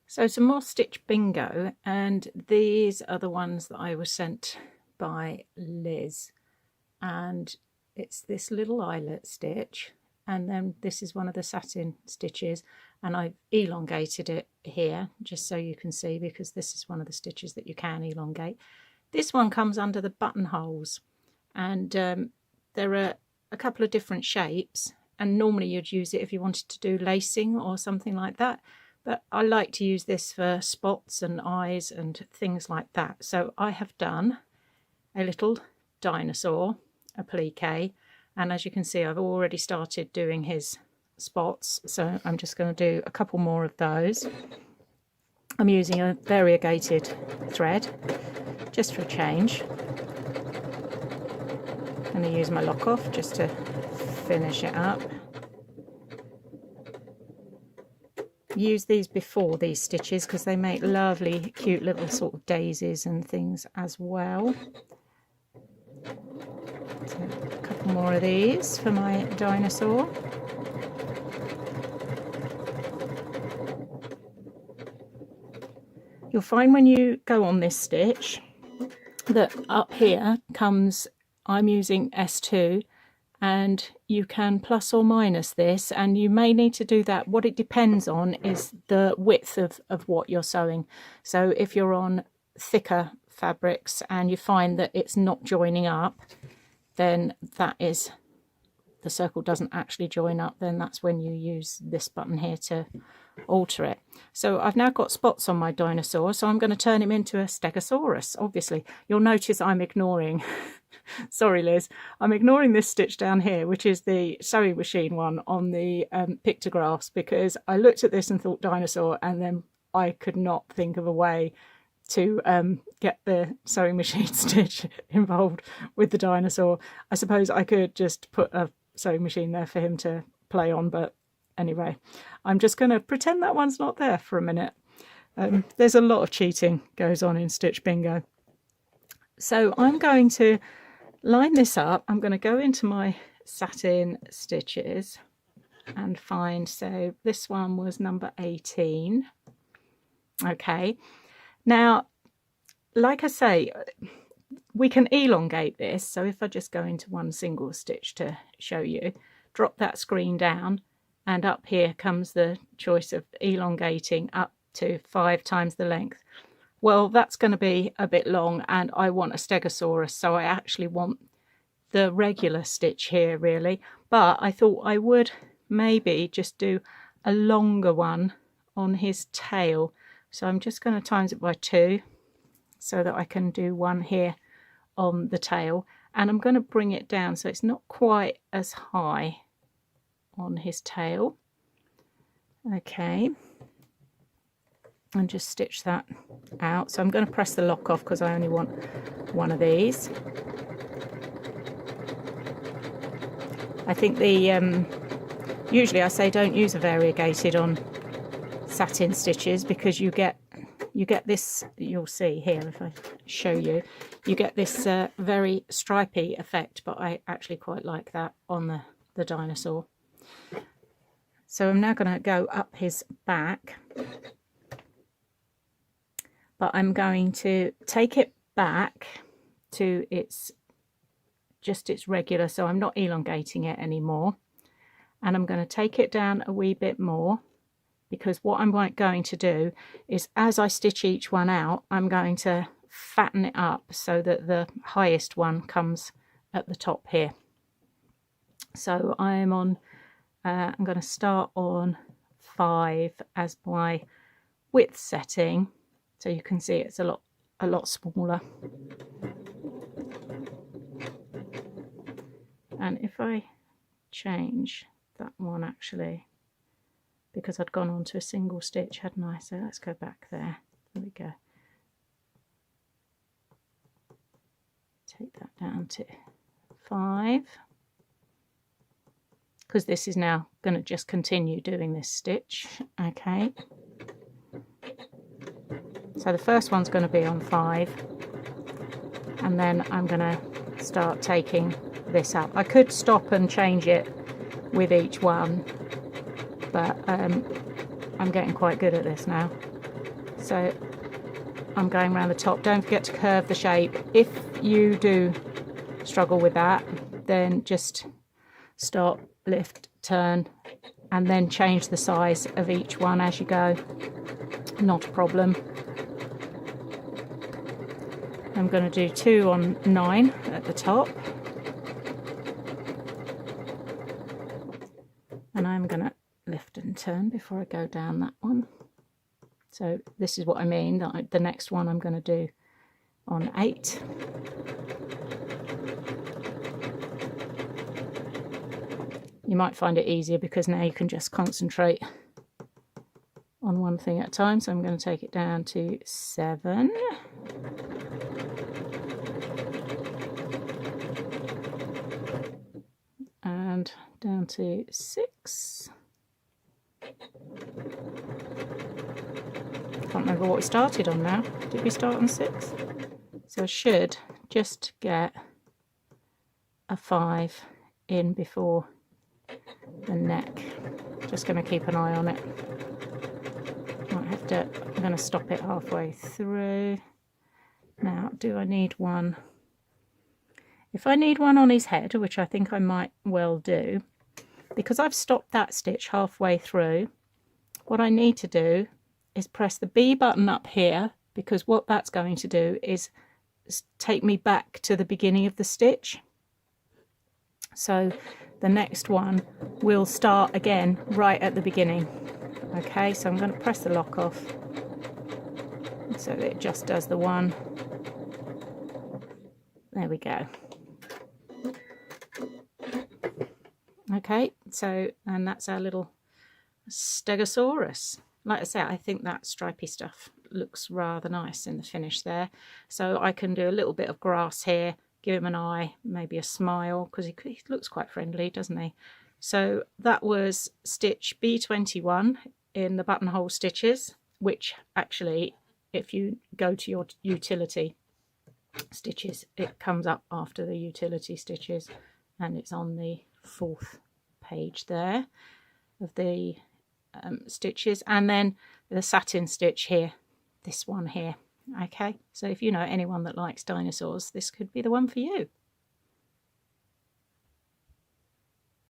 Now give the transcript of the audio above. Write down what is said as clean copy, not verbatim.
So some more stitch bingo, and these are the ones that I was sent by Liz, and it's this little eyelet stitch, and then this is one of the satin stitches, and I've elongated it here just so you can see, because this is one of the stitches that you can elongate. This one comes under the buttonholes, and there are a couple of different shapes, and normally you'd use it if you wanted to do lacing or something like that. But I like to use this for spots and eyes and things like that. So I have done a little dinosaur applique. And as you can see, I've already started doing his spots. So I'm just going to do a couple more of those. I'm using a variegated thread just for a change. I'm going to use my lock off just to finish it up. Use these before these stitches because they make lovely cute little sort of daisies and things as well. So a couple more of these for my dinosaur. You'll find when you go on this stitch that up here comes, I'm using S2, and you can plus or minus this, and you may need to do that. What it depends on is the width of what you're sewing. So if you're on thicker fabrics and you find that it's not joining up, then that is, the circle doesn't actually join up, then that's when you use this button here to alter it. So I've now got spots on my dinosaur, so I'm going to turn him into a stegosaurus. Obviously you'll notice I'm ignoring sorry Liz, I'm ignoring this stitch down here, which is the sewing machine one on the pictographs, because I looked at this and thought dinosaur, and then I could not think of a way to get the sewing machine stitch involved with the dinosaur. I suppose I could just put a sewing machine there for him to play on, but anyway, I'm just going to pretend that one's not there for a minute. There's a lot of cheating goes on in Stitch Bingo. So I'm going to line this up. I'm going to go into my satin stitches and find, so this one was number 18. Okay, now like I say, we can elongate this. So if I just go into one single stitch to show you, drop that screen down, and up here comes the choice of elongating up to 5 times the length. Well, that's going to be a bit long, and I want a stegosaurus, so I actually want the regular stitch here really. But I thought I would maybe just do a longer one on his tail. So I'm just going to times it by 2 so that I can do one here on the tail, and I'm going to bring it down so it's not quite as high on his tail. Okay, and just stitch that out. So I'm going to press the lock off because I only want one of these. I think the usually I say don't use a variegated on satin stitches, because you get this, you'll see here if I show you, you get this very stripy effect, but I actually quite like that on the dinosaur. So I'm now going to go up his back, but I'm going to take it back to its regular, so I'm not elongating it anymore, and I'm going to take it down a wee bit more, because what I'm going to do is, as I stitch each one out, I'm going to fatten it up so that the highest one comes at the top here. So I'm on I'm going to start on 5 as my width setting, so you can see it's a lot smaller. And if I change that one, actually, because I'd gone on to a single stitch, hadn't I? So let's go back there. There we go. Take that down to 5. Because this is now going to just continue doing this stitch. Okay, so the first one's going to be on 5, and then I'm going to start taking this up. I could stop and change it with each one, but I'm getting quite good at this now. So I'm going around the top. Don't forget to curve the shape. If you do struggle with that, then just stop, lift, turn, and then change the size of each one as you go. Not a problem. I'm going to do 2 on 9 at the top. And I'm going to lift and turn before I go down that one. So this is what I mean, that the next one I'm going to do on 8. You might find it easier because now you can just concentrate on one thing at a time. So I'm going to take it down to 7. And down to 6. Can't remember what we started on now. Did we start on 6? So I should just get a 5 in before the neck. Just going to keep an eye on it. Might have to, I'm going to stop it halfway through. Now, do I need one? If I need one on his head, which I think I might well do, because I've stopped that stitch halfway through, what I need to do is press the B button up here, because what that's going to do is take me back to the beginning of the stitch. So the next one will start again right at the beginning. Okay, so I'm going to press the lock off so that it just does the one. There we go. Okay, so, and that's our little Stegosaurus. Like I say, I think that stripy stuff looks rather nice in the finish there. So I can do a little bit of grass here, give him an eye, maybe a smile, because he looks quite friendly, doesn't he? So that was stitch B21 in the buttonhole stitches, which actually, if you go to your utility stitches, it comes up after the utility stitches, and it's on the 4th page there of the stitches. And then the satin stitch here, this one here. Okay, so if you know anyone that likes dinosaurs, this could be the one for you.